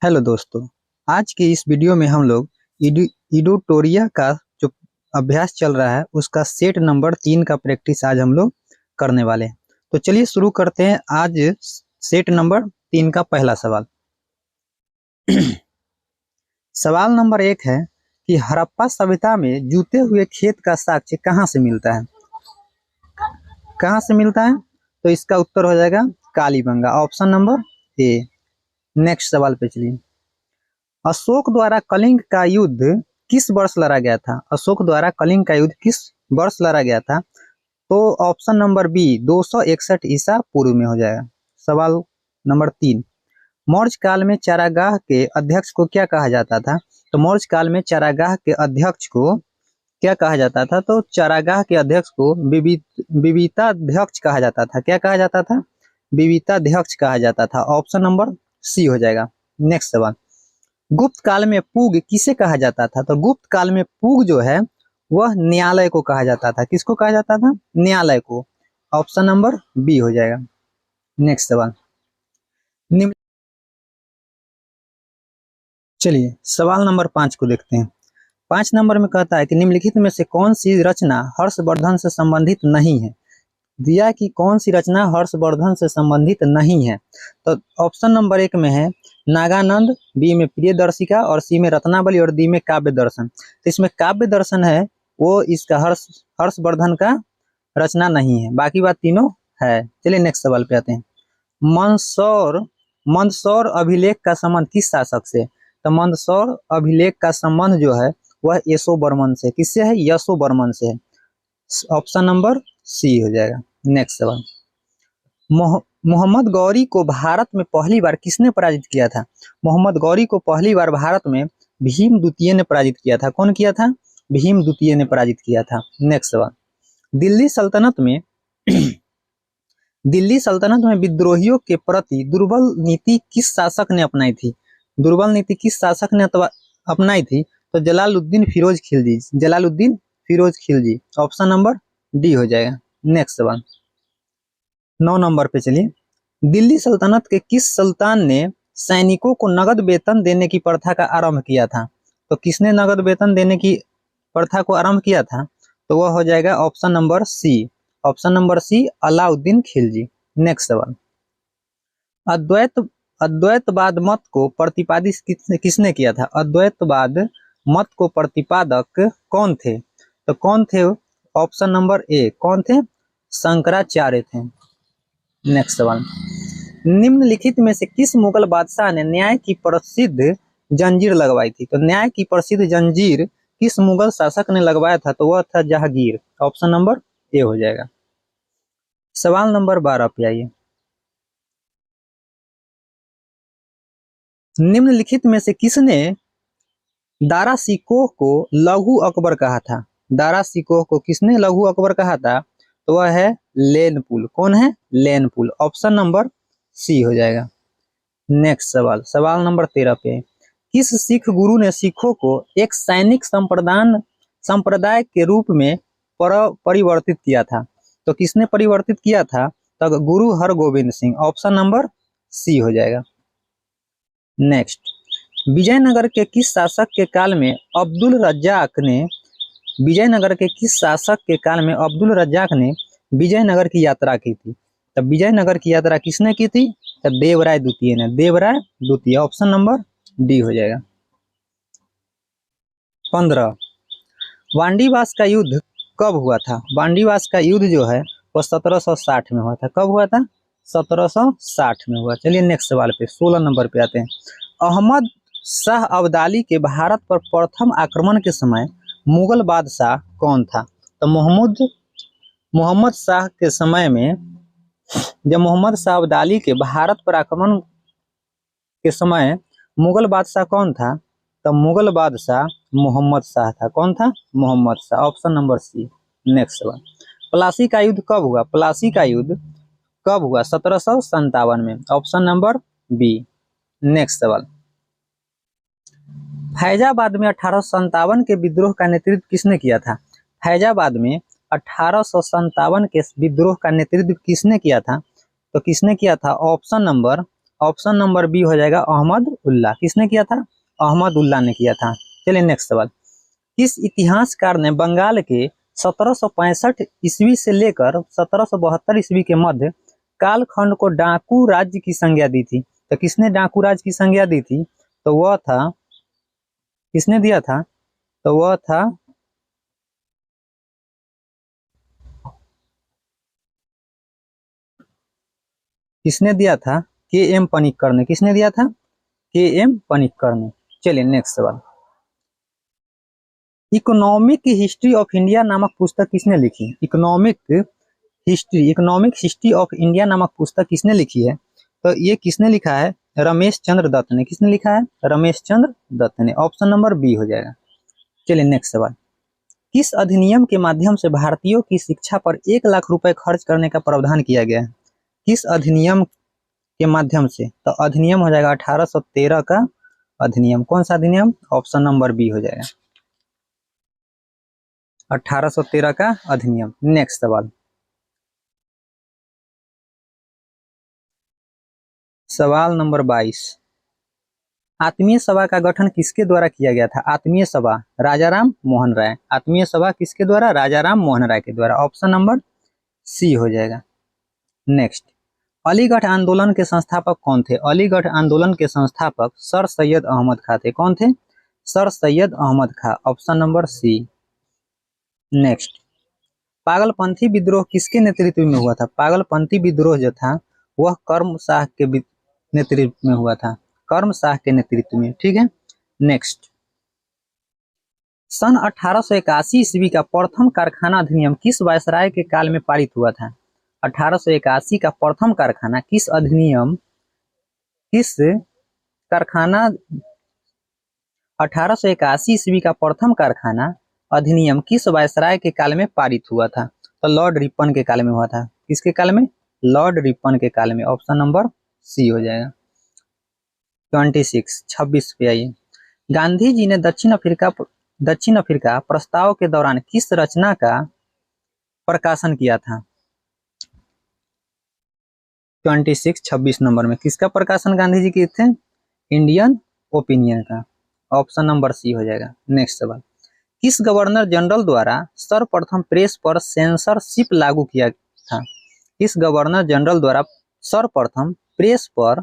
Hello दोस्तों। आज के इस वीडियो में हम लोग इडोटोरिया का जो अभ्यास चल रहा है उसका सेट नंबर 3 का प्रैक्टिस आज हम लोग करने वाले हैं। तो चलिए शुरू करते हैं आज सेट नंबर 3 का पहला सवाल। सवाल नंबर 1 है कि हड़प्पा सभ्यता में जूते हुए खेत का साक्ष्य कहाँ से मिलता है? कहाँ से मिलता है? तो इसका उत्तर हो जाएगा Kalibanga, option number A. Next सवाल पे चलिए। अशोक द्वारा कलिंग का युद्ध किस वर्ष लड़ा गया था? अशोक द्वारा कलिंग का युद्ध किस वर्ष लड़ा गया था? तो ऑप्शन नंबर बी 261 ईसा पूर्व में हो जाएगा। सवाल नंबर 3, मौर्य काल में चारागाह के अध्यक्ष को क्या कहा जाता था? तो मौर्य काल में चारागाह के अध्यक्ष को क्या कहा जाता था? तो चारागाह के अध्यक्ष को विविताध्यक्ष कहा जाता था। क्या कहा जाता था? विविताध्यक्ष कहा जाता था। ऑप्शन नंबर सी हो जाएगा। नेक्स्ट सवाल, गुप्त काल में पूग किसे कहा जाता था? तो गुप्त काल में पूग जो है वह न्यायालय को कहा जाता था। किसको कहा जाता था? न्यायालय को। ऑप्शन नंबर बी हो जाएगा। नेक्स्ट सवाल, चलिए सवाल नंबर 5 को देखते हैं। 5 नंबर में कहता है कि निम्नलिखित में से कौन सी रचना हर्षवर्धन से संबंधित नहीं है? दिया कि कौन सी रचना हर्षवर्धन से संबंधित नहीं है। तो ऑप्शन नंबर 1 में है नागानंद, बी में प्रियदर्शिका और सी में रत्नावली और डी में काव्य दर्शन। तो इसमें काव्य दर्शन है वो इसका हर्षवर्धन का रचना नहीं है, बाकी बात तीनों है। चलिए नेक्स्ट सवाल पे आते हैं। मंदसौर अभिलेख का संबंध किस शासक से? तो मंदसौर अभिलेख का संबंध जो है वह यशो बर्मन से। किससे है? यशो बर्मन से है। ऑप्शन नंबर सी हो जाएगा। नेक्स्ट सवाल, मोहम्मद गौरी को भारत में पहली बार किसने पराजित किया था? मोहम्मद गौरी को पहली बार भारत में भीम द्वितीय ने पराजित किया था। कौन किया था? भीम द्वितीय ने पराजित किया था। नेक्स्ट सवाल, दिल्ली सल्तनत में विद्रोहियों के प्रति दुर्बल नीति किस शासक ने अपनाई थी? दुर्बल नीति किस शासक ने अपनाई थी? तो Jalaluddin Firoz Khilji. Option number D हो जाएगा। नेक्स्ट सवाल 9 नंबर पे चलिए। दिल्ली सल्तनत के किस सुल्तान ने सैनिकों को नगद वेतन देने की प्रथा का आरंभ किया था? तो किसने नगद वेतन देने की प्रथा को आरंभ किया था? तो वह हो जाएगा option number C. Option number C Alauddin Khilji. Next सवाल, अद्वैतवाद मत को प्रतिपादित किसने किया था? अद्वैतवाद मत को प्रतिपादक कौन थे? तो कौन थे? ऑप्शन नंबर ए। कौन थे? शंकराचार्य थे। नेक्स्ट सवाल, निम्नलिखित में से किस मुगल बादशाह ने न्याय की प्रसिद्ध जंजीर लगवाई थी? तो न्याय की प्रसिद्ध जंजीर किस मुगल शासक ने लगवाया था? तो वह था जहांगीर। ऑप्शन नंबर ए हो जाएगा। सवाल नंबर 12 पे आइए। निम्नलिखित में से किसने दारा शिकोह को लघु अकबर कहा था? दारा शिकोह को किसने लघु अकबर कहा था? तो वह है लेनपुल। कौन है? लेनपुल। ऑप्शन नंबर सी हो जाएगा। नेक्स्ट सवाल, सवाल नंबर 13 पे, किस सिख गुरु ने सिखों को एक सैनिक संप्रदाय के रूप में परिवर्तित किया था? तो किसने परिवर्तित किया था? तो Guru Hargovind Singh. Option number C हो जाएगा। नेक्स्ट, विजयनगर के किस शासक के काल में अब्दुल रज्जाक ने विजयनगर की यात्रा की थी? तब विजयनगर की यात्रा किसने की थी? तब देवराय द्वितीय ने। देवराय द्वितीय। ऑप्शन नंबर डी हो जाएगा। 15, वांडीवास का युद्ध कब हुआ था? वांडीवास का युद्ध जो है वह 1760 में हुआ था। कब हुआ था? 1760 में हुआ। चलिए नेक्स्ट सवाल पे 16 नंबर पे आते हैं। अहमद शाह अब्दाली के भारत पर प्रथम आक्रमण के समय मुगल बादशाह कौन था? तो मोहम्मद शाह के समय में, जब मोहम्मद शाह अब्दाली के भारत पर आक्रमण के समय मुगल बादशाह कौन था? तो मुगल बादशाह मोहम्मद शाह था। कौन था? Mohammad Shah. Option number C. Next सवाल, प्लासी का युद्ध कब हुआ? प्लासी का युद्ध कब हुआ? 1757 में। Option number B. नेक्स्ट सवाल, फैजाबाद में 1857 के विद्रोह का नेतृत्व किसने किया था? फैजाबाद में 1857 के विद्रोह का नेतृत्व किसने किया था? तो किसने किया था? Option number option number B हो जाएगा अहमद उल्ला। किसने किया था? अहमद उल्ला ने किया था। चलिए नेक्स्ट सवाल। किस इतिहासकार ने बंगाल के 1765 ईस्वी से लेकर 1772 ईस्वी के मध्य कालखंड को डाकू राज्य की संज्ञा दी थी? तो किसने डाकू राज्य की संज्ञा दी थी? तो वह था, किसने दिया था? तो वह था किसने दिया था? के एम पनिक्कर ने। किसने दिया था? के एम पनिक्कर ने। चलिए नेक्स्ट सवाल। इकोनॉमिक हिस्ट्री ऑफ इंडिया नामक पुस्तक किसने लिखी? इकोनॉमिक हिस्ट्री ऑफ इंडिया नामक पुस्तक किसने लिखी है? तो ये किसने लिखा है? रमेश चंद्र दत्त ने। किसने लिखा है? रमेश चंद्र दत्त ने। ऑप्शन नंबर बी हो जाएगा। चलिए नेक्स्ट सवाल। किस अधिनियम के माध्यम से भारतीयों की शिक्षा पर 1 लाख रुपए खर्च करने का प्रावधान किया गया है? किस अधिनियम के माध्यम से? तो अधिनियम हो जाएगा 1813 का अधिनियम। कौन सा अधिनियम? ऑप्शन नंबर बी हो जाएगा, 1813 का अधिनियम। नेक्स्ट सवाल। सवाल नंबर 22। आत्मीय सभा का गठन किसके द्वारा किया गया था? आत्मीय सभा राजाराम मोहन राय। आत्मीय सभा किसके द्वारा? राजाराम मोहन राय के द्वारा। ऑप्शन नंबर सी हो जाएगा। नेक्स्ट। अलीगढ़ आंदोलन के संस्थापक कौन थे? अलीगढ़ आंदोलन के संस्थापक सर सैयद अहमद खां थे। कौन थे? Sir Syed Ahmad Khan. Option number C. Next. Pagalpanthi विद्रोह किसके नेतृत्व में हुआ था? पागलपंथी विद्रोह जो था वह कर्म शाह के नेतृत्व में हुआ था। कर्म शाह के नेतृत्व में। ठीक है। नेक्स्ट। सन 1881 ईस्वी का प्रथम कारखाना अधिनियम किस वायसराय के काल में पारित हुआ था? 1881 का प्रथम कारखाना किस अधिनियम, किस कारखाना 1881 ईस्वी का प्रथम कारखाना अधिनियम किस वायसराय के काल में पारित हुआ था? तो लॉर्ड रिपन के काल में हुआ था। किसके काल में? लॉर्ड रिपन के काल में। ऑप्शन नंबर सी हो जाएगा। 26 पे आइए। गांधी जी ने दक्षिण अफ्रीका प्रस्ताव के दौरान किस रचना का प्रकाशन किया था? 26 नंबर में किसका प्रकाशन गांधी जी किए थे? इंडियन ओपिनियन का। ऑप्शन नंबर सी हो जाएगा। नेक्स्ट सवाल। किस गवर्नर जनरल द्वारा सर्वप्रथम प्रेस पर सेंसरशिप लागू किया था? किस गवर्नर जनरल द्वारा सर्वप्रथम प्रेस पर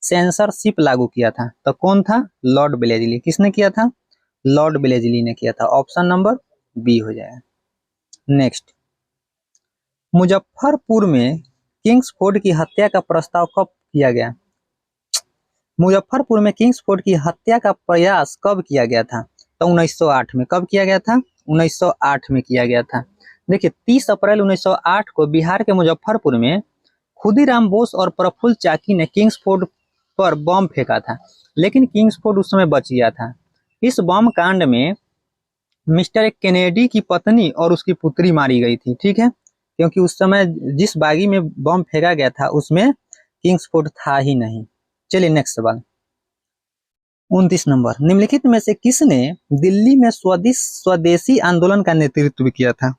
सेंसरशिप लागू किया था? तो कौन था? Lord Wellesley. किसने किया था? लॉर्ड वेलेस्ली ने किया था। ऑप्शन नंबर बी हो जाएगा। नेक्स्ट। मुजफ्फरपुर में किंग्सफोर्ड की हत्या का प्रस्ताव कब किया गया? मुजफ्फरपुर में किंग्सफोर्ड की हत्या का प्रयास कब किया गया था? तो 1908 में। कब किया गया था? 1908 में किया गया था। देखिए 30 अप्रैल 1908 को बिहार के मुजफ्फरपुर में खुदीराम बोस और प्रफुल्ल चाकी ने किंग्सफोर्ड पर बम फेंका था, लेकिन किंग्सफोर्ड उस समय बच गया था। इस बम कांड में मिस्टर केनेडी की पत्नी और उसकी पुत्री मारी गई थी। ठीक है, क्योंकि उस समय जिस बागी में बम फेंका गया था उसमें किंग्सफोर्ड था ही नहीं। चलिए नेक्स्ट सवाल। 29 नंबर। निम्नलिखित में से किसने दिल्ली में स्वदेशी आंदोलन का नेतृत्व किया था?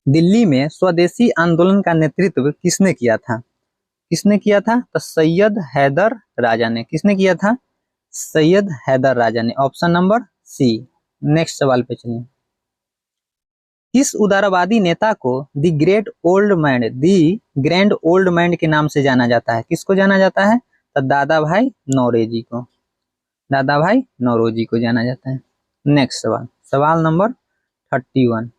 दिल्ली में स्वदेशी आंदोलन का नेतृत्व किसने किया था? किसने किया था? तो सैयद हैदर राजा ने। किसने किया था? सैयद हैदर राजा ने। Option number C. नेक्स्ट सवाल पे चलिए। किस उदारवादी नेता को दी ग्रैंड ओल्ड मैन के नाम से जाना जाता है? किसको जाना जाता है? तो दादा भाई नौरोजी को। दादा भाई नौरोजी को जाना जाता है। नेक्स्ट सवाल, सवाल नंबर 31।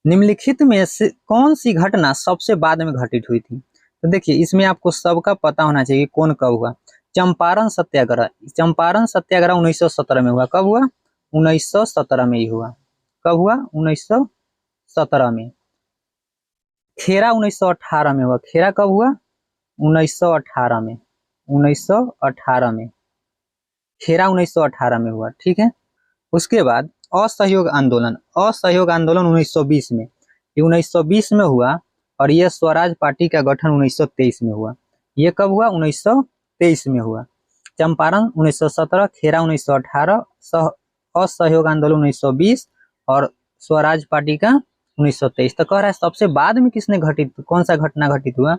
निम्नलिखित में से कौन सी घटना सबसे बाद में घटित हुई थी? तो देखिए इसमें आपको सबका पता होना चाहिए कौन कब हुआ। चंपारण सत्याग्रह। चंपारण सत्याग्रह 1917 में हुआ। कब हुआ? 1917 में ही हुआ। कब हुआ? 1917 में। खेरा 1918 में हुआ। खेरा कब हुआ? 1918 में। 1918 में खेरा 1918 में हुआ। ठीक है। उसके बाद असहयोग आंदोलन। असहयोग आंदोलन 1920 में, ये 1920 में हुआ। और ये स्वराज पार्टी का गठन 1923 में हुआ। ये कब हुआ? 1923 में हुआ। चंपारण 1917, खेरा 1918, असहयोग आंदोलन 1920 और स्वराज पार्टी का 1923। तो कह रहा है सबसे बाद में किसने घटित, कौन सा घटना घटित हुआ?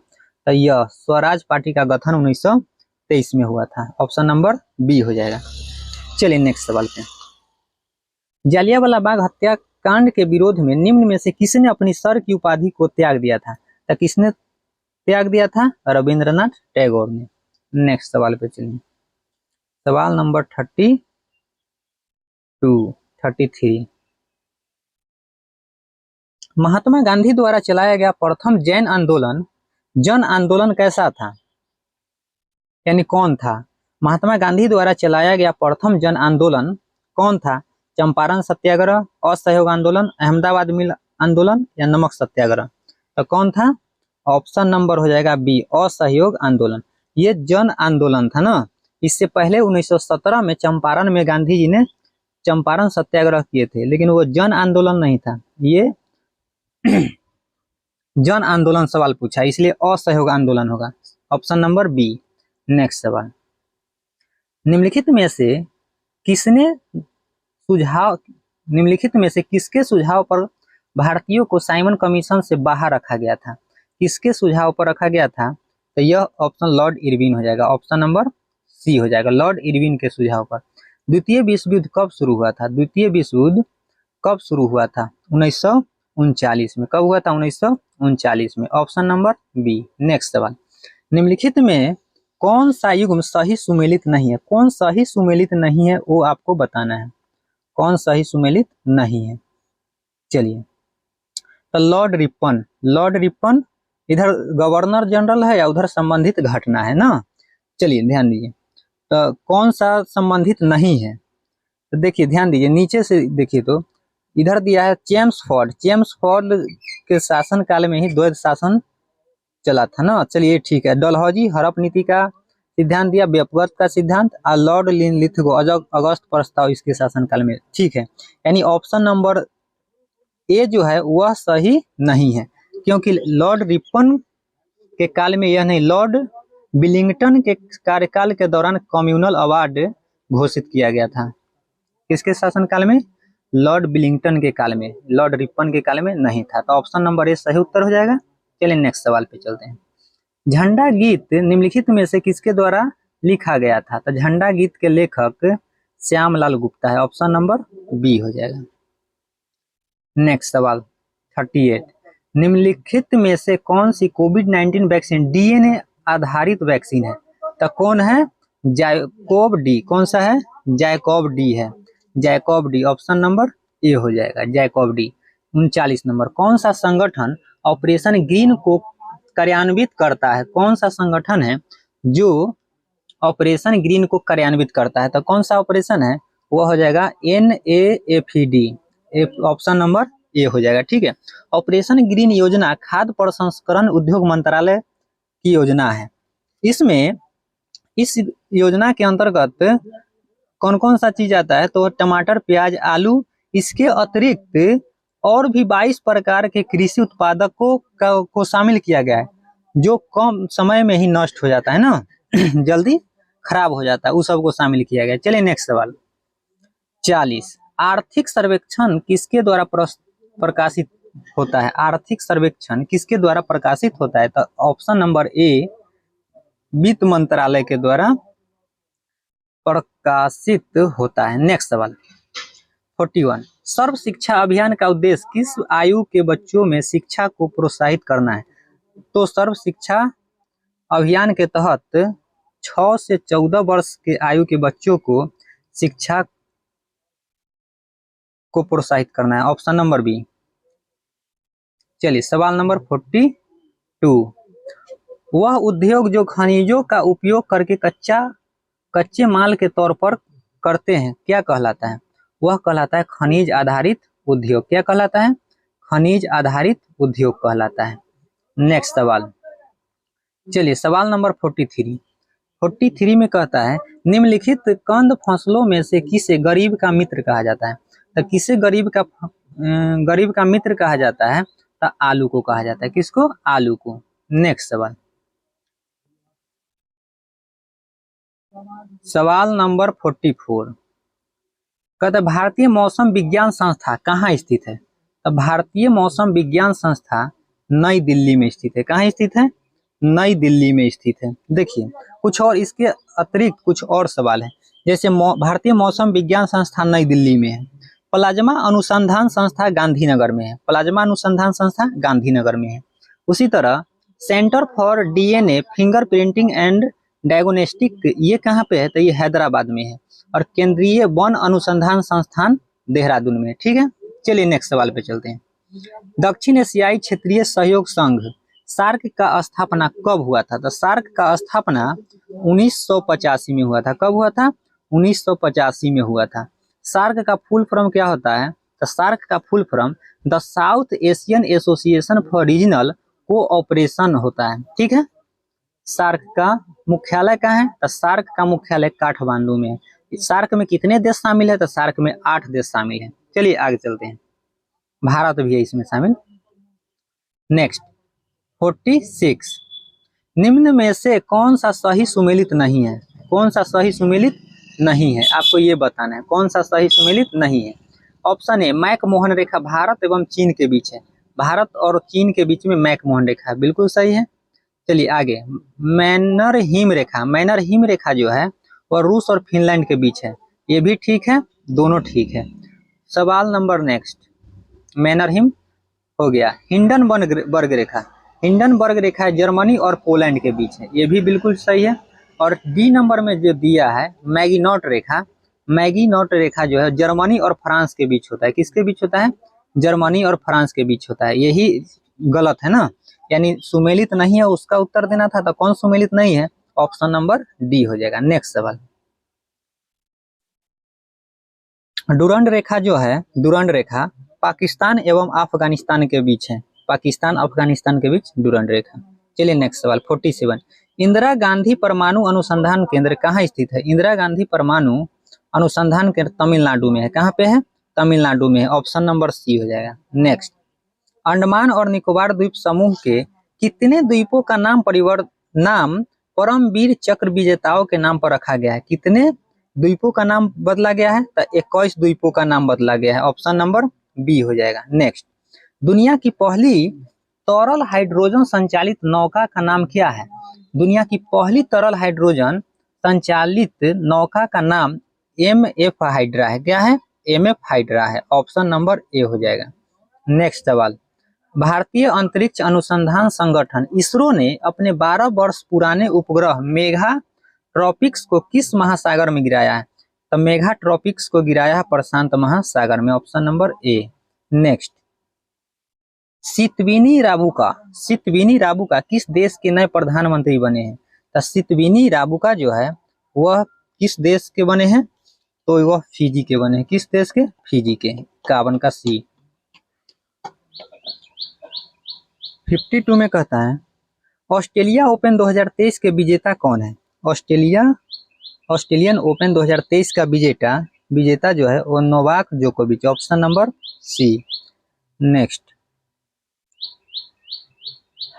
तो यह स्वराज पार्टी का गठन 1923 में हुआ था। ऑप्शन नंबर बी हो जाएगा। चलिए नेक्स्ट सवाल पे। जालियांवाला बाग हत्याकांड के विरोध में निम्न में से किसने अपनी सर की उपाधि को त्याग दिया था? तो किसने त्याग दिया था? रविंद्रनाथ टैगोर ने। नेक्स्ट सवाल पे चलिए। सवाल नंबर 33। महात्मा गांधी द्वारा चलाया गया प्रथम जन आंदोलन कैसा था? यानी कौन था? महात्मा गांधी द्वारा चलाया गया प्रथम जन आंदोलन कौन था? चंपारण सत्याग्रह, असहयोग आंदोलन, अहमदाबाद मिल आंदोलन या नमक सत्याग्रह? तो कौन था? ऑप्शन नंबर हो जाएगा बी, असहयोग आंदोलन। ये जन आंदोलन था ना। इससे पहले 1917 में चंपारण में गांधी जी ने चंपारण सत्याग्रह किए थे, लेकिन वो जन आंदोलन नहीं था। ये जन आंदोलन सवाल पूछा, इसलिए असहयोग आंदोलन होगा। Option number B. नेक्स्ट सवाल। निम्नलिखित में से किसके सुझाव पर भारतीयों को साइमन कमीशन से बाहर रखा गया था? किसके सुझाव पर रखा गया था? तो यह ऑप्शन लॉर्ड इरविन हो जाएगा। ऑप्शन नंबर सी हो जाएगा, लॉर्ड इरविन के सुझाव पर। द्वितीय विश्व युद्ध कब शुरू हुआ था? द्वितीय विश्व युद्ध कब शुरू हुआ था? 1939 में। कब हुआ था? 1939 में। Option number B. नेक्स्ट सवाल। निम्नलिखित में कौन सा युग्म सही सुमेलित नहीं है? कौन सही सुमेलित नहीं है वो आपको बताना है। कौन सही सुमेलित नहीं है? चलिए, तो लॉर्ड रिपन इधर गवर्नर जनरल है या उधर संबंधित घटना है ना। चलिए ध्यान दीजिए, तो कौन सा संबंधित नहीं है? तो देखिए ध्यान दीजिए, नीचे से देखिए तो इधर दिया है चेम्सफोर्ड के शासन काल में ही द्वैध शासन चला था ना। चलिए ठीक है। डलहौजी हड़प नीति का सिद्धांत दिया, व्यापगत का सिद्धांत, और लॉर्ड लिथगो अगस्त प्रस्ताव इसके शासनकाल में। ठीक है, यानी ऑप्शन नंबर ए जो है वह सही नहीं है, क्योंकि लॉर्ड रिपन के काल में यह नहीं, लॉर्ड विलिंगटन के कार्यकाल के दौरान कम्युनल अवार्ड घोषित किया गया था। किसके शासनकाल में? लॉर्ड विलिंगटन के काल में, लॉर्ड रिपन के काल में नहीं था। तो ऑप्शन नंबर ए सही उत्तर हो जाएगा। चलिए नेक्स्ट सवाल पे चलते हैं। झंडा गीत निम्नलिखित में से किसके द्वारा लिखा गया था? तो झंडा गीत के लेखक श्यामलाल गुप्ता है। ऑप्शन नंबर बी हो जाएगा। नेक्स्ट सवाल 38। निम्नलिखित में से कौन सी कोविड-19 वैक्सीन डीएनए आधारित वैक्सीन है? तो कौन है? Jacob D. कौन सा है? जैकब डी है। Jacob D. ऑप्शन नंबर ए हो जाएगा, जैकब डी। 39 नंबर। कौन सा संगठन ऑपरेशन ग्रीन को कार्यान्वित करता है? कौन सा संगठन है जो ऑपरेशन ग्रीन को कार्यान्वित करता है? तो कौन सा ऑपरेशन है? वो हो जाएगा NAFED। ऑप्शन नंबर ए हो जाएगा। ठीक है। ऑपरेशन ग्रीन योजना खाद्य प्रसंस्करण उद्योग मंत्रालय की योजना है। इसमें इस योजना के अंतर्गत कौन कौन सा चीज आता है? तो टमाटर, प्याज, आलू, इसके अतिरिक्त और भी 22 प्रकार के कृषि उत्पादकों को शामिल किया गया है, जो कम समय में ही नष्ट हो जाता है ना जल्दी खराब हो जाता है, उस सबको शामिल किया गया। चलिए नेक्स्ट सवाल 40। आर्थिक सर्वेक्षण किसके द्वारा प्रकाशित होता है? आर्थिक सर्वेक्षण किसके द्वारा प्रकाशित होता है? तो ऑप्शन नंबर ए, वित्त मंत्रालय के द्वारा प्रकाशित होता है। नेक्स्ट सवाल 41। सर्व शिक्षा अभियान का उद्देश्य किस आयु के बच्चों में शिक्षा को प्रोत्साहित करना है? तो सर्व शिक्षा अभियान के तहत 6 से 14 वर्ष के आयु के बच्चों को शिक्षा को प्रोत्साहित करना है। Option number B. चलिए सवाल नंबर 42। वह उद्योग जो खनिजों का उपयोग करके कच्चे माल के तौर पर करते हैं क्या कहलाता है? वह कहलाता है खनिज आधारित उद्योग। क्या कहलाता है? खनिज आधारित उद्योग कहलाता है। नेक्स्ट सवाल। चलिए सवाल नंबर 43 में कहता है निम्नलिखित कंद फसलों में से किसे गरीब का मित्र कहा जाता है? तो किसे गरीब का मित्र कहा जाता है? तो आलू को कहा जाता है। किसको? आलू को। नेक्स्ट सवाल नंबर 44 कहता है भारतीय मौसम विज्ञान संस्था कहाँ स्थित है? तो भारतीय मौसम विज्ञान संस्था नई दिल्ली में स्थित है। कहाँ स्थित है? नई दिल्ली में स्थित है। देखिए कुछ और इसके अतिरिक्त कुछ और सवाल है, जैसे भारतीय मौसम विज्ञान संस्थान नई दिल्ली में है, प्लाज्मा अनुसंधान संस्था गांधीनगर में है, प्लाज्मा अनुसंधान संस्था गांधीनगर में है। उसी तरह centre for DNA fingerprinting and diagnostic ये कहाँ पे है, तो ये हैदराबाद में है। और केंद्रीय वन अनुसंधान संस्थान देहरादून में। ठीक है, चलिए नेक्स्ट सवाल पे चलते हैं। दक्षिण एशियाई क्षेत्रीय सहयोग संघ सार्क का स्थापना कब हुआ था? तो सार्क का स्थापना 1985 में हुआ था। कब हुआ था? 1985 में हुआ था। सार्क का फुल फॉर्म क्या होता है? तो सार्क का full form the south Asian association for regional cooperation होता है। ठीक है, सार्क का मुख्यालय कहाँ है? तो सार्क का मुख्यालय काठमांडू में है। सार्क में कितने देश शामिल है? तो सार्क में 8 देश शामिल है। चलिए आगे चलते हैं, भारत भी है इसमें शामिल। नेक्स्ट 46, निम्न में से कौन सा सही सुमेलित नहीं है? कौन सा सही सुमेलित नहीं है, आपको ये बताना है कौन सा सही सुमेलित नहीं है। ऑप्शन ए मैक-मोहन रेखा भारत एवं चीन के बीच है। भारत और चीन के बीच में मैक-मोहन रेखा है, बिल्कुल सही है। चलिए आगे, मैनर-हिम रेखा, मैनर-हिम रेखा जो है वह रूस और फिनलैंड के बीच है, ये भी ठीक है, दोनों ठीक है। सवाल नंबर नेक्स्ट, मैनर-हिम हो गया। हिंडनबर्ग रेखा, हिंडनबर्ग रेखा जर्मनी और पोलैंड के बीच है, ये भी बिल्कुल सही है। और डी नंबर में जो दिया है मैगिनॉट रेखा, मैगिनॉट रेखा जो है जर्मनी और फ्रांस के बीच होता है। किसके बीच होता है? जर्मनी और फ्रांस के बीच होता है, यही गलत है ना, यानी सुमेलित नहीं है, उसका उत्तर देना था। तो कौन सुमेलित नहीं है? ऑप्शन नंबर डी हो जाएगा। नेक्स्ट सवाल, डुरंड रेखा जो है, डुरंड रेखा पाकिस्तान एवं अफगानिस्तान के बीच है, पाकिस्तान अफगानिस्तान के बीच डुरंड रेखा। चलिए नेक्स्ट सवाल 47, इंदिरा गांधी परमाणु अनुसंधान केंद्र कहाँ स्थित है? इंदिरा गांधी परमाणु अनुसंधान केंद्र तमिलनाडु में है। कहाँ पे है? तमिलनाडु में है, ऑप्शन नंबर सी हो जाएगा। नेक्स्ट, अंडमान और निकोबार द्वीप समूह के कितने द्वीपों का नाम परमवीर चक्र विजेताओं के नाम पर रखा गया है? कितने द्वीपों का नाम बदला गया है? तो 21 द्वीपों का नाम बदला गया है, ऑप्शन नंबर बी हो जाएगा। नेक्स्ट, दुनिया की पहली तरल हाइड्रोजन संचालित नौका का नाम क्या है? दुनिया की पहली तरल हाइड्रोजन संचालित नौका का नाम MF हाइड्रा है। क्या है? MF हाइड्रा है, ऑप्शन नंबर ए हो जाएगा। नेक्स्ट सवाल, भारतीय अंतरिक्ष अनुसंधान संगठन इसरो ने अपने 12 वर्ष पुराने उपग्रह मेघा ट्रॉपिक्स को किस महासागर में गिराया है? तो मेघा ट्रॉपिक्स को गिराया है प्रशांत महासागर में, option number A. Next, Sitiveni Rabuka किस देश के नए प्रधानमंत्री बने हैं? तो सितविनी राबुका जो है वह किस देश के बने हैं? तो वह फिजी के बने हैं। किस देश के? फिजी के। 51 का सी। 52 में कहता है ऑस्ट्रेलिया ओपन 2023 के विजेता कौन है? ऑस्ट्रेलियन ओपन 2023 का विजेता जो है वो नोवाक जोकोविच, ऑप्शन नंबर सी। नेक्स्ट,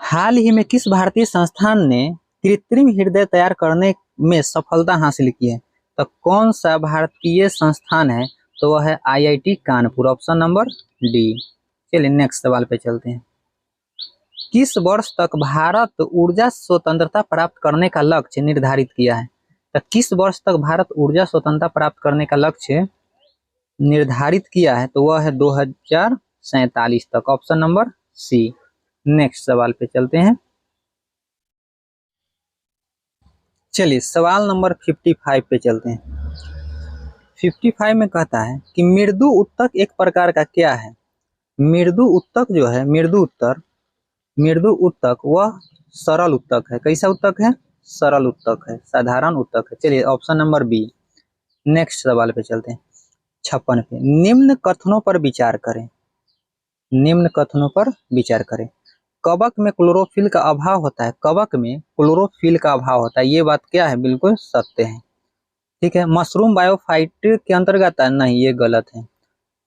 हाल ही में किस भारतीय संस्थान ने कृत्रिम हृदय तैयार करने में सफलता हासिल की है? तो कौन सा भारतीय संस्थान है? तो वह है IIT Kanpur, option number D. चलिए नेक्स्ट सवाल पे चलते हैं। किस वर्ष तक भारत ऊर्जा स्वतंत्रता प्राप्त करने का लक्ष्य निर्धारित किया है? तो किस वर्ष तक भारत ऊर्जा स्वतंत्रता प्राप्त करने का लक्ष्य निर्धारित किया है? तो वह है 2047 तक, ऑप्शन नंबर सी। नेक्स्ट सवाल पे चलते हैं। चलिए सवाल नंबर 55 पे चलते हैं। 55 में कहता है कि मृदु उत्तक एक प्रकार का क्या है? मृदु उत्तक जो है, मृदु उत्तक वह सरल उत्तक है। कैसा उत्तक है? सरल उत्तक है, साधारण उत्तक है। चलिए ऑप्शन नंबर बी। नेक्स्ट सवाल पे चलते हैं 56 पे, निम्न कथनों पर विचार करें। निम्न कथनों पर विचार करें। कवक में क्लोरोफिल का अभाव होता है, कवक में क्लोरोफिल का अभाव होता है, ये बात क्या है? बिल्कुल सत्य है। ठीक है, मशरूम बायोफाइट के अंतर्गत है? नहीं, ये गलत है।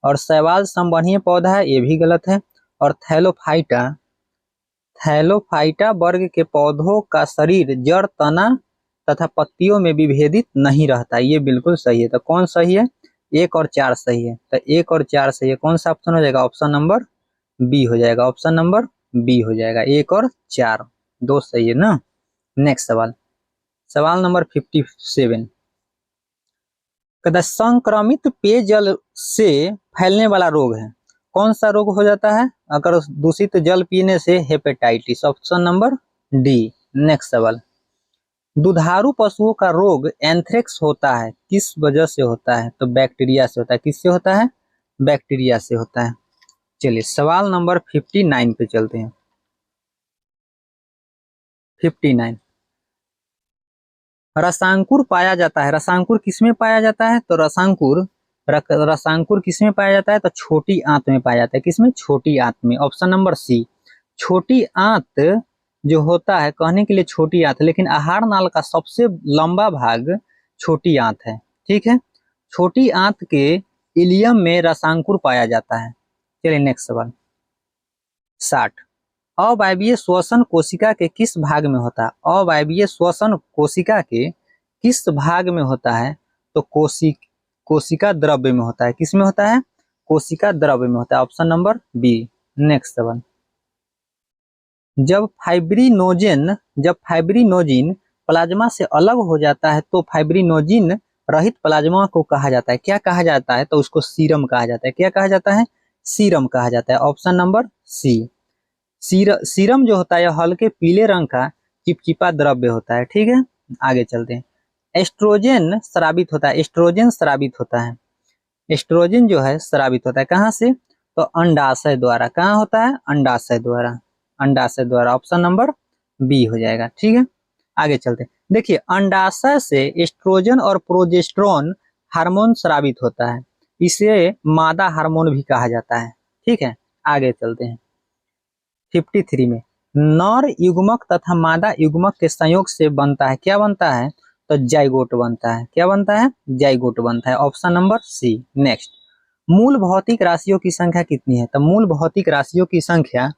और शैवाल संवहनीय पौधा है, ये भी गलत है। और थैलोफाइटा वर्ग के पौधों का शरीर जड़, तना तथा पत्तियों में विभेदित नहीं रहता, ये बिल्कुल सही है। तो कौन सही है? 1 और 4 सही है। तो 1 और 4 सही है, कौन सा ऑप्शन हो जाएगा? ऑप्शन नंबर बी हो जाएगा, ऑप्शन नंबर बी हो जाएगा, 1 और 4। दो सही है ना। नेक्स्ट सवाल, सवाल नंबर 57। कहता संक्रमित पेयजल से फैलने वाला रोग है, कौन सा रोग हो जाता है अगर दूषित जल पीने से? Hepatitis, option number D. Next सवाल, दुधारू पशुओं का रोग एंथ्रेक्स होता है, किस वजह से होता है? तो बैक्टीरिया से होता है। किससे होता है? बैक्टीरिया से होता है। चलिए सवाल नंबर 59 पे चलते हैं। 59, रसांकुर पाया जाता है, रसांकुर किसमें पाया जाता है? तो रसांकुर किसमें पाया जाता है? तो छोटी आंत में पाया जाता है। किसमें? छोटी आंत में, ऑप्शन नंबर सी। छोटी आंत जो होता है, कहने के लिए छोटी आंत, लेकिन आहार नाल का सबसे लंबा भाग छोटी आंत है। ठीक है, छोटी आंत के इलियम में रसांकुर पाया जाता है। चलिए नेक्स्ट सवाल, 60, अवायवीय श्वसन कोशिका के किस भाग में होता है? अवायवीय श्वसन कोशिका के किस भाग में होता है? तो कोशिका द्रव्य में होता है। किस में होता है? कोशिका द्रव्य में होता है, ऑप्शन नंबर बी। नेक्स्ट सवाल, जब फाइब्रिनोजिन प्लाज्मा से अलग हो जाता है तो फाइब्रिनोजिन रहित प्लाज्मा को कहा जाता है, क्या कहा जाता है? तो उसको सीरम कहा जाता है। क्या कहा जाता है? सीरम कहा जाता है, ऑप्शन नंबर सी। सीरम जो होता है हल्के पीले रंग का चिपचिपा द्रव्य होता है। ठीक है, आगे चलते हैं। एस्ट्रोजन स्रावित होता है, एस्ट्रोजन स्रावित होता है। एस्ट्रोजन जो है स्रावित होता है कहाँ से? तो अंडाशय द्वारा। कहाँ होता है? अंडाशय द्वारा, अंडाशय द्वारा, ऑप्शन नंबर बी हो जाएगा। ठीक है, आगे चलते हैं। देखिए अंडाशय से एस्ट्रोजन और प्रोजेस्टेरोन हार्मोन स्रावित होता है, इसे मादा हार्मोन भी कहा जाता है। ठीक है, आगे चलते हैं। 53 में नर युग्मक तथा मादा युग्मक के संयोग से बनता है, क्या बनता है? तो जाइगोट बनता है। क्या बनता है? जाइगोट बनता है, ऑप्शन नंबर सी। नेक्स्ट, मूल भौतिक राशियों की संख्या कितनी है? तो मूल भौतिक राशियों की संख्या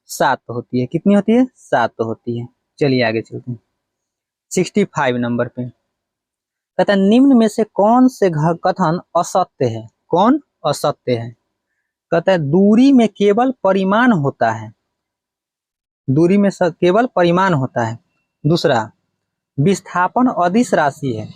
7 होती है। कितनी होती है? 7 होती है। चलिए आगे चलते हैं। 65 नंबर पे कहता है निम्न में से कौन से कथन असत्य है? कौन असत्य है? कहता है दूरी में केवल परिमाण होता है, दूरी में केवल परिमाण होता है। दूसरा, विस्थापन अदिश राशि है।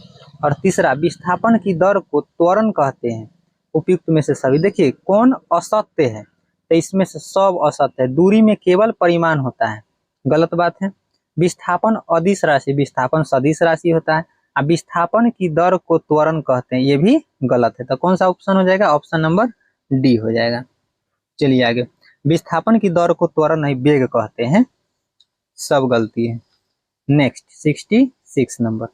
और तीसरा, विस्थापन की दर को त्वरण कहते हैं। उपयुक्त में से सभी। देखिए कौन असत्य है? तो इसमें से सब असत्य है। दूरी में केवल परिमाण होता है, गलत बात है। विस्थापन अदिश राशि, विस्थापन सदिश राशि होता है। और विस्थापन की दर को त्वरण कहते हैं, ये भी गलत है। तो कौन सा ऑप्शन हो जाएगा? ऑप्शन नंबर डी हो जाएगा। चलिए आगे, विस्थापन की दर को त्वरण नहीं वेग कहते हैं, सब गलती है। नेक्स्ट 66 नंबर,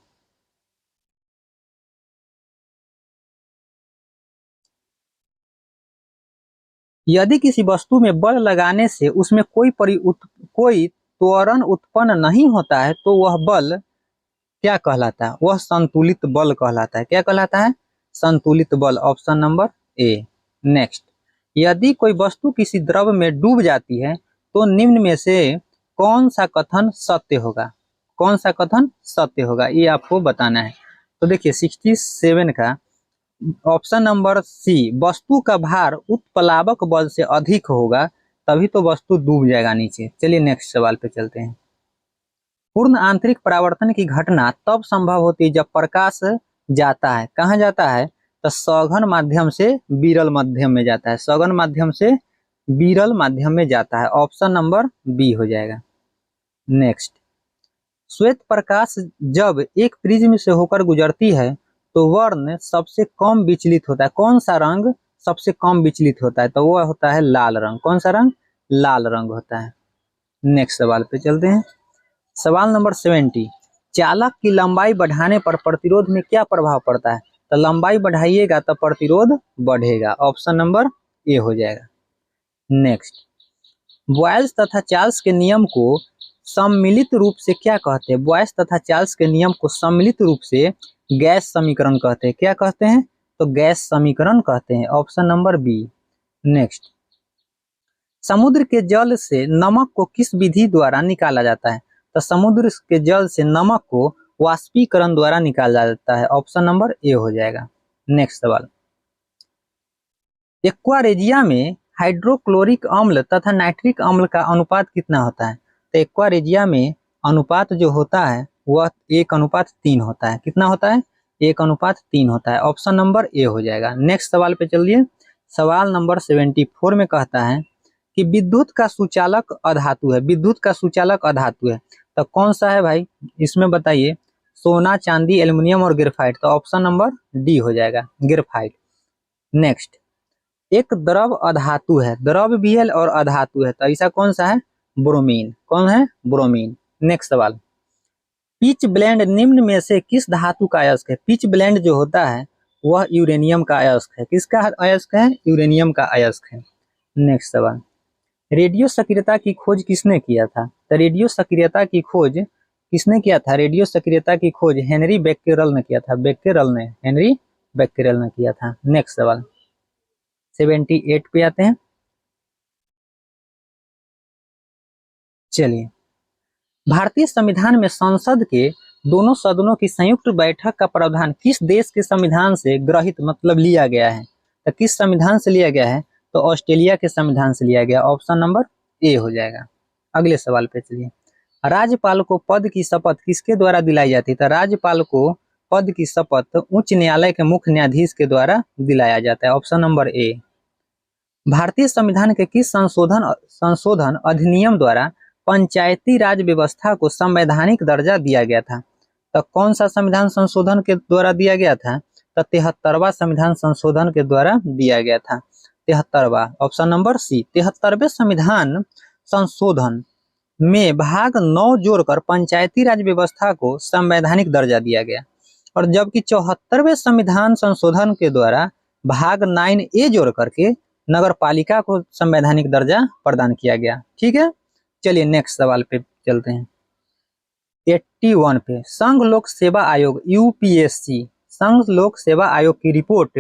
यदि किसी वस्तु में बल लगाने से उसमें कोई त्वरण उत्पन्न नहीं होता है तो वह बल क्या कहलाता है? वह संतुलित बल कहलाता है। क्या कहलाता है? संतुलित बल, ऑप्शन नंबर ए। नेक्स्ट, यदि कोई वस्तु किसी द्रव में डूब जाती है तो निम्न में से कौन सा कथन सत्य होगा? कौन सा कथन सत्य होगा, ये आपको बताना है। तो देखिए 67 का ऑप्शन नंबर सी, वस्तु का भार उत्प्लावक बल से अधिक होगा तभी तो वस्तु डूब जाएगा नीचे। चलिए नेक्स्ट सवाल पे चलते हैं। पूर्ण आंतरिक परावर्तन की घटना तब संभव होती है जब प्रकाश जाता है, कहाँ जाता है? तो सघन माध्यम से विरल माध्यम में जाता है, सघन माध्यम से विरल माध्यम में जाता है, ऑप्शन नंबर बी हो जाएगा। नेक्स्ट, श्वेत प्रकाश जब एक प्रिज्म से होकर गुजरती है तो वर्ण सबसे कम विचलित होता है, कौन सा रंग सबसे कम विचलित होता है? तो वह होता है लाल रंग। कौन सा रंग? लाल रंग होता है। नेक्स्ट सवाल पे चलते हैं। सवाल नंबर 70, चालक की लंबाई बढ़ाने पर प्रतिरोध में क्या प्रभाव पड़ता है? तो लंबाई बढ़ाइएगा तो प्रतिरोध बढ़ेगा, ऑप्शन नंबर ए हो जाएगा। नेक्स्ट, बॉयल्स तथा चार्ल्स के नियम को सम्मिलित रूप से क्या कहते हैं? बॉयल्स तथा चार्ल्स के नियम को सम्मिलित रूप से गैस समीकरण कहते हैं। क्या कहते हैं? तो गैस समीकरण कहते हैं, ऑप्शन नंबर बी। नेक्स्ट, समुद्र के जल से नमक को किस विधि द्वारा निकाला जाता है? तो समुद्र के जल से नमक को वाष्पीकरण द्वारा निकाला जाता है, ऑप्शन नंबर ए हो जाएगा। नेक्स्ट सवाल, एक्वारेजिया में हाइड्रोक्लोरिक अम्ल तथा नाइट्रिक अम्ल का अनुपात कितना होता है? तो एक्वारेजिया में अनुपात जो होता है वह 1:3 होता है। कितना होता है? 1:3 होता है। ऑप्शन नंबर ए हो जाएगा। नेक्स्ट सवाल पे चलिए। सवाल नंबर 74 में कहता है कि विद्युत का सुचालक अधातु है। विद्युत का सुचालक अधातु है तो कौन सा है भाई? इसमें बताइए। सोना, चांदी, एल्युमिनियम और ग्रेफाइट। तो ऑप्शन नंबर डी हो जाएगा, ग्रेफाइट। नेक्स्ट, एक द्रव अधातु है, द्रव भी है और अधातु है, तो ऐसा कौन सा है? ब्रोमीन। कौन है? ब्रोमीन। नेक्स्ट सवाल, पिच ब्लेंड निम्न में से किस धातु का अयस्क है? पिच ब्लेंड जो होता है वह यूरेनियम का अयस्क है। किसका अयस्क है? यूरेनियम का अयस्क है। नेक्स्ट सवाल, रेडियो सक्रियता की खोज किसने किया था? तो रेडियो सक्रियता की खोज किसने किया था? रेडियो सक्रियता की खोज हेनरी बेक्केरेल ने किया था। बेक्केरेल ने, हेनरी बेक्केरेल ने किया था। नेक्स्ट सवाल 78 पे आते हैं। चलिए, भारतीय संविधान में संसद के दोनों सदनों की संयुक्त बैठक का प्रावधान किस देश के संविधान से ग्रहित मतलब लिया गया है? तो किस संविधान से लिया गया है? तो ऑस्ट्रेलिया के संविधान से लिया गया। ऑप्शन नंबर ए हो जाएगा। अगले सवाल पे चलिए। राज्यपाल को पद की शपथ किसके द्वारा दिलाई जाती है? तो राज्यपाल को पद की शपथ उच्च न्यायालय के मुख्य न्यायाधीश के द्वारा दिलाया जाता है। ऑप्शन नंबर ए। भारतीय संविधान के किस संशोधन अधिनियम द्वारा पंचायती राज व्यवस्था को संवैधानिक दर्जा दिया गया था? तो कौन सा संविधान संशोधन के द्वारा दिया गया था? तो 73वां संविधान संशोधन के द्वारा दिया गया था। 73वां, ऑप्शन नंबर सी। 73वें संविधान संशोधन में भाग 9 जोड़कर पंचायती राज व्यवस्था को संवैधानिक दर्जा दिया गया, और जबकि 74वें संविधान संशोधन के द्वारा भाग 9A जोड़ करके नगर पालिका को संवैधानिक दर्जा प्रदान किया गया। ठीक है, चलिए नेक्स्ट सवाल पे चलते हैं। 81 पे, संघ लोक सेवा आयोग यूपीएससी, संघ लोक सेवा आयोग की रिपोर्ट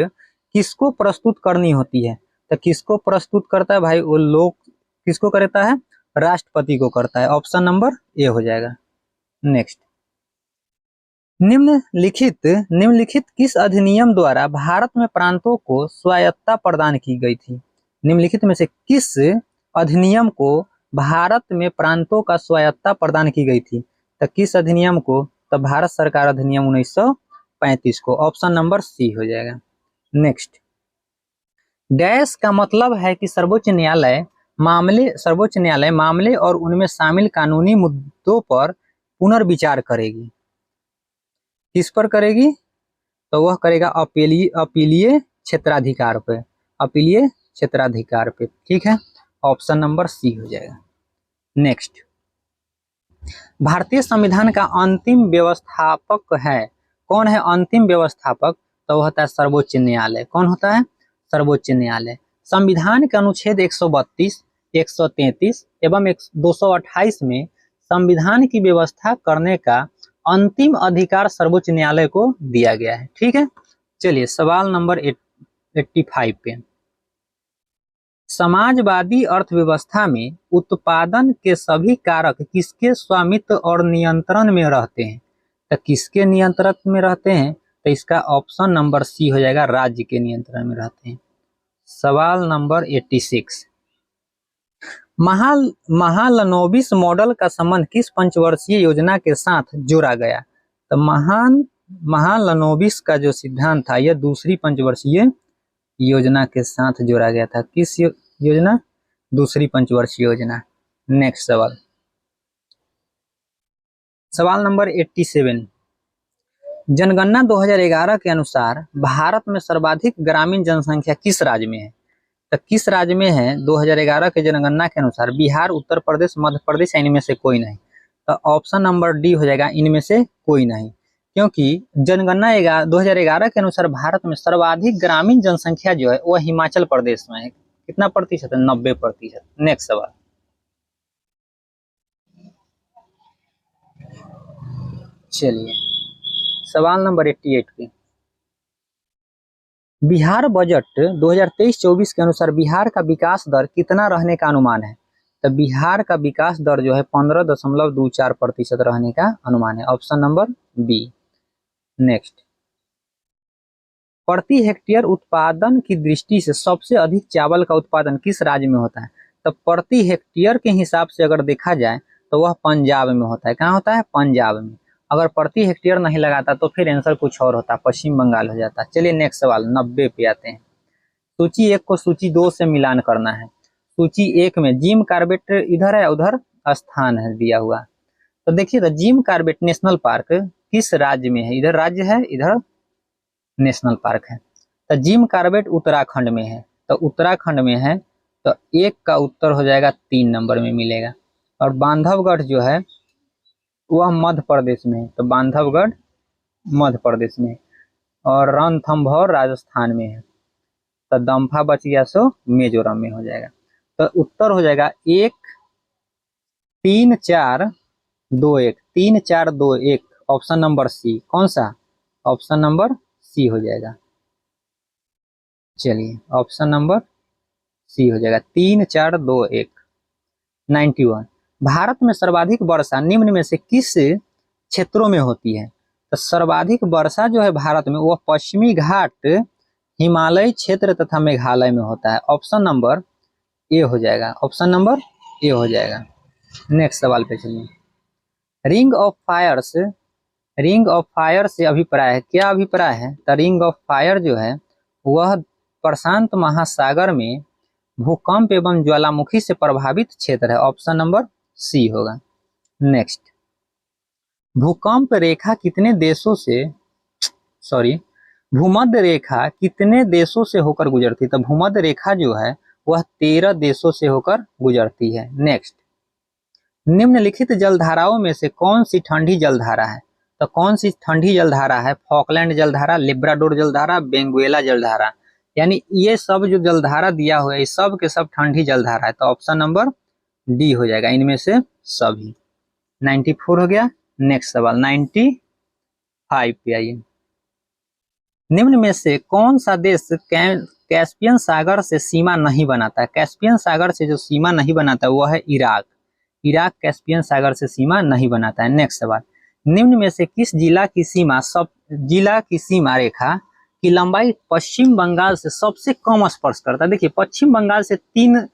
किसको प्रस्तुत करनी होती है? तो किसको प्रस्तुत करता है भाई? वो लोग किसको करता है? राष्ट्रपति को करता है। ऑप्शन नंबर ए हो जाएगा। नेक्स्ट, निम्नलिखित किस अधिनियम द्वारा भारत में प्रांतों को स्वायत्तता प्रदान की गई थी? निम्नलिखित में से किस अधिनियम को भारत में प्रांतों का स्वायत्तता प्रदान की गई थी? तो किस अधिनियम को? तो भारत सरकार अधिनियम 1935 को। ऑप्शन नंबर सी हो जाएगा। नेक्स्ट, डैश का मतलब है कि सर्वोच्च न्यायालय मामले और उनमें शामिल कानूनी मुद्दों पर पुनर्विचार करेगी। किस पर करेगी? तो वह करेगा अपीलीय क्षेत्राधिकार पे। अपीलीय क्षेत्राधिकार पे। ठीक है, ऑप्शन नंबर सी हो जाएगा। नेक्स्ट, भारतीय संविधान का अंतिम व्यवस्थापक है। कौन है अंतिम व्यवस्थापक? तो वह होता है सर्वोच्च न्यायालय। कौन होता है? सर्वोच्च न्यायालय। संविधान के अनुच्छेद 132, 133 एवं 228 में संविधान की व्यवस्था करने का अंतिम अधिकार सर्वोच्च न्यायालय को दिया गया है। ठीक है, चलिए सवाल नंबर 85 पे, समाजवादी अर्थव्यवस्था में उत्पादन के सभी कारक किसके स्वामित्व और नियंत्रण में रहते हैं? तो किसके नियंत्रण में रहते हैं? तो इसका ऑप्शन नंबर सी हो जाएगा, राज्य के नियंत्रण में रहते हैं। सवाल नंबर 86, महालनोबिस मॉडल का संबंध किस पंचवर्षीय योजना के साथ जोड़ा गया? तो महालनोबिस का जो सिद्धांत था यह दूसरी पंचवर्षीय योजना के साथ जोड़ा गया था। किस योजना? दूसरी पंचवर्षीय योजना। नेक्स्ट सवाल नंबर 87, जनगणना 2011 के अनुसार भारत में सर्वाधिक ग्रामीण जनसंख्या किस राज्य में है? तो किस राज्य में है 2011 के जनगणना के अनुसार? बिहार, उत्तर प्रदेश, मध्य प्रदेश, इनमें से कोई नहीं। तो ऑप्शन नंबर डी हो जाएगा, इनमें से कोई नहीं, क्योंकि जनगणना 2011 के अनुसार भारत में सर्वाधिक ग्रामीण जनसंख्या जो है वह हिमाचल प्रदेश में है। कितना प्रतिशत है? 90%। नेक्स्ट सवाल, चलिए सवाल नंबर 88 पे, बिहार बजट 2023-24 के अनुसार बिहार का विकास दर कितना रहने का अनुमान है? तो बिहार का विकास दर जो है 15.24% रहने का अनुमान है। Option number B. नेक्स्ट, प्रति हेक्टेयर उत्पादन की दृष्टि से सबसे अधिक चावल का उत्पादन किस राज्य में होता है? तो प्रति हेक्टेयर के हिसाब से अगर देखा जाए तो वह पंजाब में होता है। कहाँ होता है? पंजाब में। अगर प्रति हेक्टेयर नहीं लगाता तो फिर आंसर कुछ और होता, पश्चिम बंगाल हो जाता। चलिए नेक्स्ट सवाल 90 पे आते हैं। सूची 1 को सूची 2 से मिलान करना है। सूची 1 में जिम कार्बेट इधर है, उधर स्थान है दिया हुआ। तो देखिए तो जिम कार्बेट नेशनल पार्क किस राज्य में है? इधर राज्य है, इधर नेशनल पार्क है। तो जिम कार्बेट उत्तराखंड में है, तो उत्तराखंड में है, तो 1 का उत्तर हो जाएगा 3 नंबर में मिलेगा। और बांधवगढ़ जो है वह मध्य प्रदेश में है, तो बांधवगढ़ मध्य प्रदेश में है। और रणथंभौर राजस्थान में है, तो दम्फा बच गया सो मिजोरम में हो जाएगा। तो उत्तर हो जाएगा 1 3 4 2 1, 3 4 2 1, ऑप्शन नंबर सी। कौन सा? ऑप्शन नंबर सी हो जाएगा। चलिए ऑप्शन नंबर सी हो जाएगा, 3 4 2 1। 91, भारत में सर्वाधिक वर्षा निम्न में से किस क्षेत्रों में होती है? तो सर्वाधिक वर्षा जो है भारत में वह पश्चिमी घाट, हिमालय क्षेत्र तथा मेघालय में होता है। ऑप्शन नंबर ए हो जाएगा, ऑप्शन नंबर ए हो जाएगा। नेक्स्ट सवाल पे चलिए। रिंग ऑफ फायर से अभिप्राय है, क्या अभिप्राय है? तो रिंग ऑफ फायर जो है वह प्रशांत महासागर में भूकंप एवं ज्वालामुखी से प्रभावित क्षेत्र है। ऑप्शन नंबर सी होगा। नेक्स्ट, भूकंप रेखा कितने देशों से भूमध्य रेखा कितने देशों से होकर गुजरती है? तो भूमध्य रेखा जो है वह 13 देशों से होकर गुजरती है। नेक्स्ट, निम्नलिखित जलधाराओं में से कौन सी ठंडी जलधारा है? तो कौन सी ठंडी जलधारा है? फॉकलैंड जलधारा, लिब्राडोर जलधारा, बेंगुएला जलधारा। यानी ये सब जो जलधारा दिया हुआ है ये सब के सब ठंडी जलधारा है, तो ऑप्शन नंबर डी हो जाएगा, इनमें से सभी। 94 हो गया। नेक्स्ट सवाल 95 पे आइए। निम्न में से कौन सा देश कैस्पियन सागर से सीमा नहीं बनाता है? कैस्पियन सागर से जो सीमा नहीं बनाता वह है इराक। इराक कैस्पियन सागर से सीमा नहीं बनाता है। नेक्स्ट सवाल, निम्न में से किस जिला की सीमा रेखा की लंबाई पश्चिम बंगाल से सबसे कम स्पर्श करता है? देखिए पश्चिम बंगाल से तीन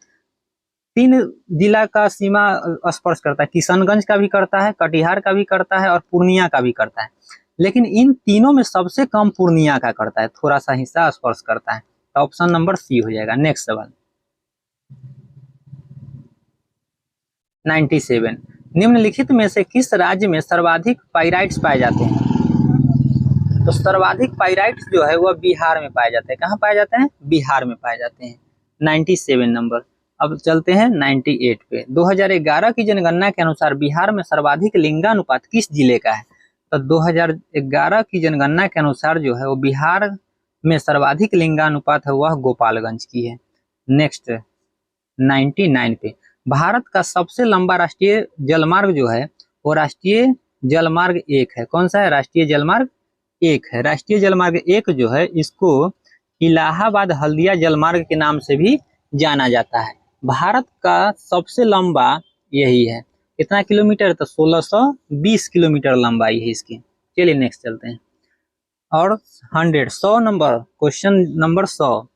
जिला का सीमा स्पर्श करता है, किशनगंज का भी करता है, कटिहार का भी करता है और पूर्णिया का भी करता है, लेकिन इन तीनों में सबसे कम पूर्णिया का करता है, थोड़ा सा हिस्सा स्पर्श करता है, तो ऑप्शन नंबर सी हो जाएगा। नेक्स्ट सवाल 97, निम्नलिखित में से किस राज्य में सर्वाधिक पाइराइट्स पाए जाते हैं? तो सर्वाधिक पाइराइट्स जो है वह बिहार में पाए जाते हैं। कहाँ पाए जाते हैं? बिहार में पाए जाते हैं। 97 नंबर। अब चलते हैं 98 पे। 2011 की जनगणना के अनुसार बिहार में सर्वाधिक लिंगानुपात किस जिले का है? तो 2011 की जनगणना के अनुसार जो है वो बिहार में सर्वाधिक लिंगानुपात है वह गोपालगंज की है। नेक्स्ट 99 पे, भारत का सबसे लंबा राष्ट्रीय जलमार्ग जो है वो राष्ट्रीय जलमार्ग 1 है। कौन सा है? राष्ट्रीय जलमार्ग 1 है। राष्ट्रीय जलमार्ग 1 जो है इसको इलाहाबाद हल्दिया जलमार्ग के नाम से भी जाना जाता है। भारत का सबसे लंबा यही है। कितना किलोमीटर? तो 1620 किलोमीटर लंबाई है इसकी। चलिए नेक्स्ट चलते हैं। और 100 नंबर, क्वेश्चन नंबर 100,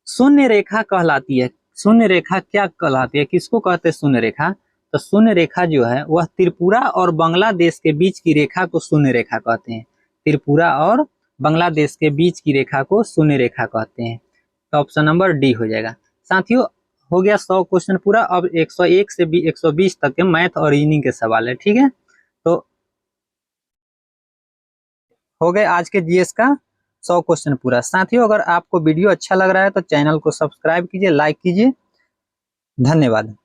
शून्य रेखा कहलाती है। शून्य रेखा क्या कहलाती है? किसको कहते हैं शून्य रेखा? तो शून्य रेखा जो है वह त्रिपुरा और बांग्लादेश के बीच की रेखा को शून्य रेखा कहते हैं। त्रिपुरा और बांग्लादेश के बीच की रेखा को शून्य रेखा कहते हैं, तो ऑप्शन नंबर डी हो जाएगा। साथियों हो गया 100 क्वेश्चन पूरा। अब 101 से 120 तक के मैथ और रीजनिंग के सवाल है, ठीक है। तो हो गए आज के जीएस का 100 क्वेश्चन पूरा। साथियों अगर आपको वीडियो अच्छा लग रहा है तो चैनल को सब्सक्राइब कीजिए, लाइक कीजिए। धन्यवाद।